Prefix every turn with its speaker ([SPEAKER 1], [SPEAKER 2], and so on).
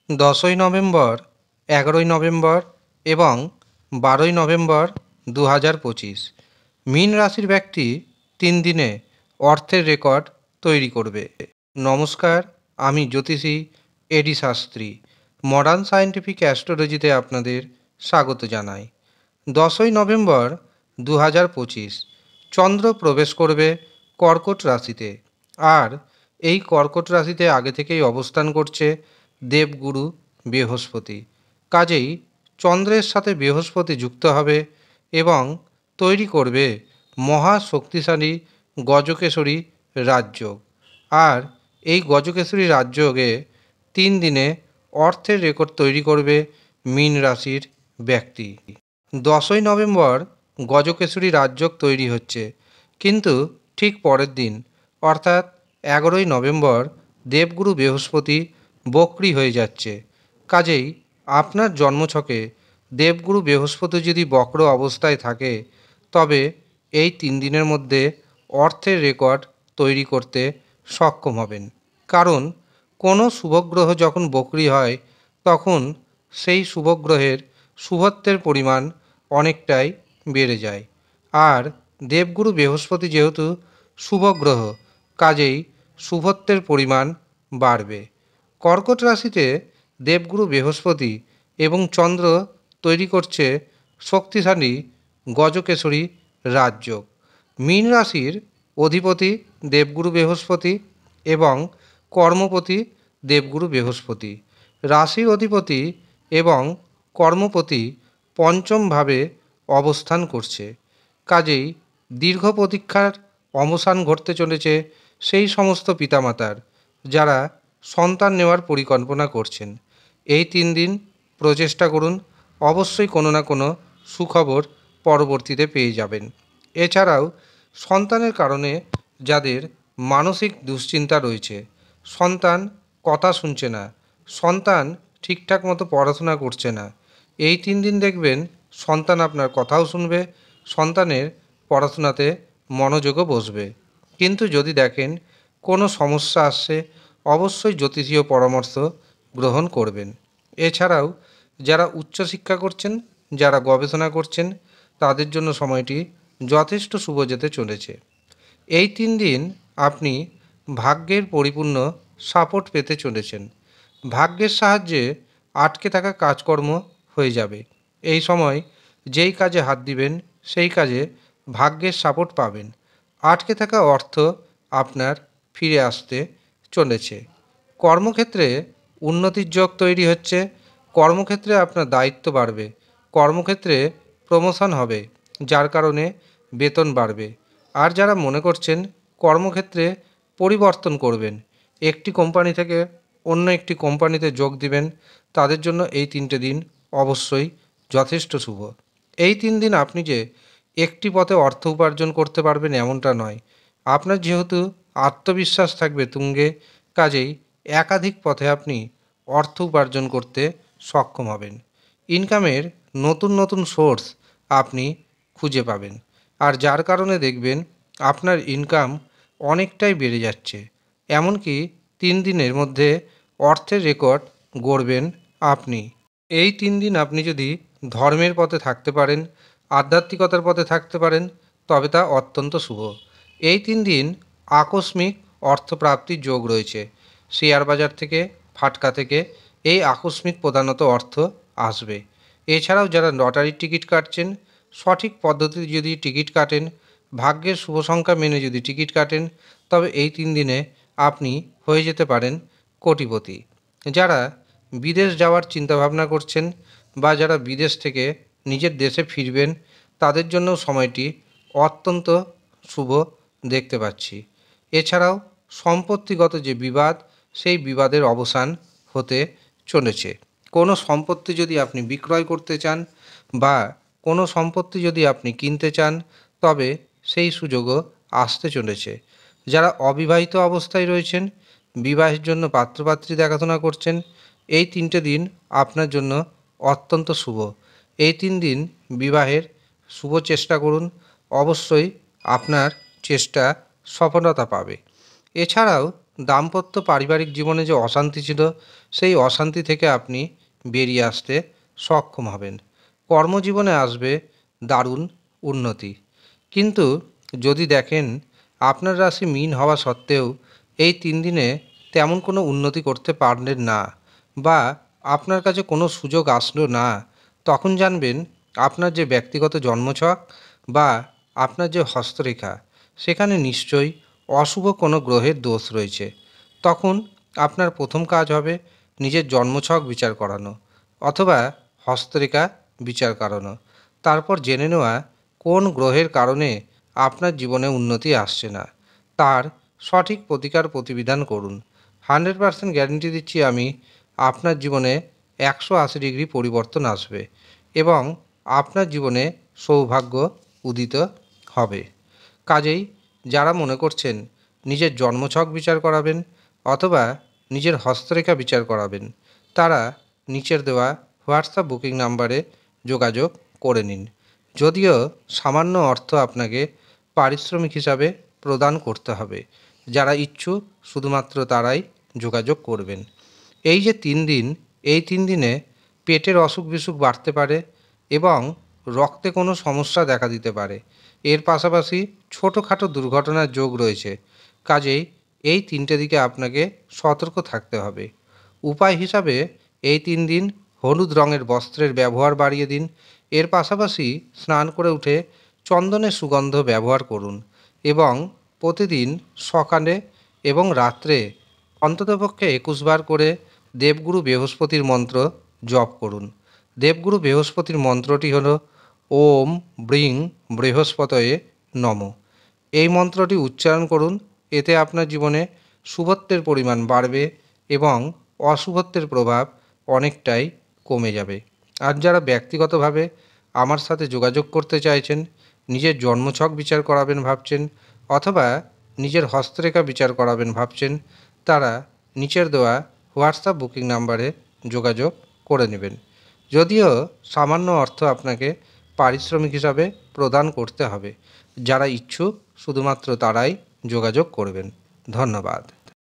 [SPEAKER 1] 10ই November, 11ই November এবং 12ই November 2025। মীন রাশির ব্যক্তি 3 দিনে অর্থের রেকর্ড তৈরি করবে। নমস্কার, আমি জ্যোতিষী এডি শাস্ত্রী। মডার্ন সায়েন্টিফিক অ্যাস্ট্রোলজিতে আপনাদের স্বাগত জানাই। 10ই নভেম্বর 2025 চন্দ্র প্রবেশ করবে কর্কট রাশিতে। আর এই কর্কট রাশিতে আগে থেকেই অবস্থান করছে দেবগুরু বৃহস্পতি। কাজেই চন্দ্রের সাথে বৃহস্পতি যুক্ত হবে এবং তৈরি করবে মহা শক্তিশালী গজকেশরী রাজযোগ। আর এই গজকেশরী রাজযোগে 3 দিনে অর্থের রেকর্ড তৈরি করবে মীন রাশির ব্যক্তি। 10ই নভেম্বর গজকেশরী রাজযোগ তৈরি হচ্ছে, কিন্তু ঠিক পরের দিন অর্থাৎ 11ই নভেম্বর দেবগুরু বৃহস্পতি বক্রী হয়ে যাচ্ছে। কাজেই আপনার জন্মছকে দেবগুরু বৃহস্পতি যদি বক্র অবস্থায় থাকে, তবে এই 3 দিনের মধ্যে অর্থের রেকর্ড তৈরি করতে সক্ষম হবেন। কারণ কোনো শুভগ্রহ যখন বক্রী হয়, তখন সেই শুভগ্রহের শুভত্বের পরিমাণ অনেকটাই বেড়ে যায়। আর দেবগুরু বৃহস্পতি যেহেতু শুভগ্রহ, কাজেই শুভত্বের পরিমাণ বাড়বে। কর্কট রাশিতে দেবগুরু বৃহস্পতি এবং চন্দ্র তৈরি করছে শক্তিশালী গজকেশরী রাজযোগ। মীন রাশির অধিপতি দেবগুরু বৃহস্পতি এবং কর্মপতি দেবগুরু বৃহস্পতি। রাশির অধিপতি এবং কর্মপতি পঞ্চমভাবে অবস্থান করছে। কাজেই দীর্ঘ প্রতীক্ষার অবসান ঘটতে চলেছে সেই সমস্ত পিতামাতার, যারা সন্তান নেওয়ার পরিকল্পনা করছেন। এই 3 দিন প্রচেষ্টা করুন, অবশ্যই কোনো না কোনো সুখবর পরবর্তীতে পেয়ে যাবেন। এছাড়াও সন্তানের কারণে যাদের মানসিক দুশ্চিন্তা রয়েছে, সন্তান কথা শুনছে না, সন্তান ঠিকঠাক মতো পড়াশোনা করছে না, এই 3 দিন দেখবেন সন্তান আপনার কথাও শুনবে, সন্তানের পড়াশোনাতে মনোযোগও বসবে। কিন্তু যদি দেখেন কোনো সমস্যা আসছে, অবশ্যই জ্যোতিষীয় পরামর্শ গ্রহণ করবেন। এছাড়াও যারা উচ্চশিক্ষা করছেন, যারা গবেষণা করছেন, তাদের জন্য সময়টি যথেষ্ট শুভ যেতে চলেছে। এই 3 দিন আপনি ভাগ্যের পরিপূর্ণ সাপোর্ট পেতে চলেছেন। ভাগ্যের সাহায্যে আটকে থাকা কাজকর্ম হয়ে যাবে। এই সময় যেই কাজে হাত দিবেন, সেই কাজে ভাগ্যের সাপোর্ট পাবেন। আটকে থাকা অর্থ আপনার ফিরে আসতে চলেছে। কর্মক্ষেত্রে উন্নতির যোগ তৈরি হচ্ছে। কর্মক্ষেত্রে আপনার দায়িত্ব বাড়বে, কর্মক্ষেত্রে প্রমোশন হবে, যার কারণে বেতন বাড়বে। আর যারা মনে করছেন কর্মক্ষেত্রে পরিবর্তন করবেন, একটি কোম্পানি থেকে অন্য একটি কোম্পানিতে যোগ দিবেন, তাদের জন্য এই 3টে দিন অবশ্যই যথেষ্ট শুভ। এই 3 দিন আপনি যে একটি পথে অর্থ উপার্জন করতে পারবেন এমনটা নয়। আপনার যেহেতু আত্মবিশ্বাস থাকবে তুঙ্গে, কাজেই একাধিক পথে আপনি অর্থ উপার্জন করতে সক্ষম হবেন। ইনকামের নতুন নতুন সোর্স আপনি খুঁজে পাবেন। আর যার কারণে দেখবেন আপনার ইনকাম অনেকটাই বেড়ে যাচ্ছে। এমনকি 3 দিনের মধ্যে অর্থের রেকর্ড গড়বেন আপনি। এই 3 দিন আপনি যদি ধর্মের পথে থাকতে পারেন, আধ্যাত্মিকতার পথে থাকতে পারেন, তবে তা অত্যন্ত শুভ। এই 3 দিন আকস্মিক অর্থপ্রাপ্তির যোগ রয়েছে। শেয়ার বাজার থেকে, ফাটকা থেকে এই আকস্মিক প্রধানত অর্থ আসবে। এছাড়াও যারা লটারির টিকিট কাটছেন, সঠিক পদ্ধতিতে যদি টিকিট কাটেন, ভাগ্যের শুভ সংখ্যা মেনে যদি টিকিট কাটেন, তবে এই 3 দিনে আপনি হয়ে যেতে পারেন কোটিপতি। যারা বিদেশ যাওয়ার চিন্তাভাবনা করছেন বা যারা বিদেশ থেকে নিজের দেশে ফিরবেন, তাদের জন্য সময়টি অত্যন্ত শুভ দেখতে পাচ্ছি। এছাড়াও সম্পত্তিগত যে বিবাদ, সেই বিবাদের অবসান হতে চলেছে। কোনো সম্পত্তি যদি আপনি বিক্রয় করতে চান বা কোনো সম্পত্তি যদি আপনি কিনতে চান, তবে সেই সুযোগও আসতে চলেছে। যারা অবিবাহিত অবস্থায় রয়েছেন, বিবাহের জন্য পাত্রপাত্রী দেখাশোনা করছেন, এই 3টে দিন আপনার জন্য অত্যন্ত শুভ। এই 3 দিন বিবাহের শুভ চেষ্টা করুন, অবশ্যই আপনার চেষ্টা সফলতা পাবে। এছাড়াও দাম্পত্য পারিবারিক জীবনে যে অশান্তি ছিল, সেই অশান্তি থেকে আপনি বেরিয়ে আসতে সক্ষম হবেন। কর্মজীবনে আসবে দারুণ উন্নতি। কিন্তু যদি দেখেন আপনার রাশি মীন হওয়া সত্ত্বেও এই 3 দিনে তেমন কোনো উন্নতি করতে পারলেন না, বা আপনার কাছে কোনো সুযোগ আসলো না, তখন জানবেন আপনার যে ব্যক্তিগত জন্মছক বা আপনার যে হস্তরেখা, সেখানে নিশ্চয়ই অশুভ কোনো গ্রহের দোষ রয়েছে। তখন আপনার প্রথম কাজ হবে নিজের জন্মছক বিচার করানো অথবা হস্তরেখা বিচার করানো। তারপর জেনে নেওয়া কোন গ্রহের কারণে আপনার জীবনে উন্নতি আসছে না, তার সঠিক প্রতিকার প্রতিবিধান করুন। 100% গ্যারেন্টি দিচ্ছি আমি, আপনার জীবনে 180 ডিগ্রি পরিবর্তন আসবে এবং আপনার জীবনে সৌভাগ্য উদিত হবে। কাজেই যারা মনে করছেন নিজের জন্মছক বিচার করাবেন অথবা নিজের হস্তরেখা বিচার করাবেন, তারা নিচের দেওয়া হোয়াটসঅ্যাপ বুকিং নাম্বারে যোগাযোগ করে নিন। যদিও সামান্য অর্থ আপনাকে পারিশ্রমিক হিসাবে প্রদান করতে হবে। যারা ইচ্ছুক শুধুমাত্র তারাই যোগাযোগ করবেন। এই যে 3 দিন, এই 3 দিনে পেটের অসুখ বিসুখ বাড়তে পারে এবং রক্তে কোনো সমস্যা দেখা দিতে পারে। এর পাশাপাশি ছোটোখাটো দুর্ঘটনার যোগ রয়েছে। কাজেই এই 3টে দিকে আপনাকে সতর্ক থাকতে হবে। উপায় হিসাবে এই 3 দিন হলুদ রঙের বস্ত্রের ব্যবহার বাড়িয়ে দিন। এর পাশাপাশি স্নান করে উঠে চন্দনের সুগন্ধ ব্যবহার করুন এবং প্রতিদিন সকালে এবং রাত্রে অন্ততপক্ষে 21 বার করে দেবগুরু বৃহস্পতির মন্ত্র জপ করুন। দেবগুরু বৃহস্পতির মন্ত্রটি হল ওম ব্রিং বৃহস্পতয়ে নমঃ। এই মন্ত্রটি উচ্চারণ করুন। এতে আপনার জীবনে শুভত্বের পরিমাণ বাড়বে এবং অশুভত্বের প্রভাব অনেকটাই কমে যাবে। আর যারা ব্যক্তিগতভাবে আমার সাথে যোগাযোগ করতে চাইছেন, নিজের জন্মছক বিচার করাবেন ভাবছেন অথবা নিজের হস্তরেখা বিচার করাবেন ভাবছেন, তারা নিচের দেওয়া হোয়াটসঅ্যাপ বুকিং নাম্বারে যোগাযোগ করে নেবেন। যদিও সামান্য অর্থ আপনাকে পারিশ্রমিক হিসাবে প্রদান করতে হবে। যারা ইচ্ছুক শুধুমাত্র তারাই যোগাযোগ করবেন। ধন্যবাদ।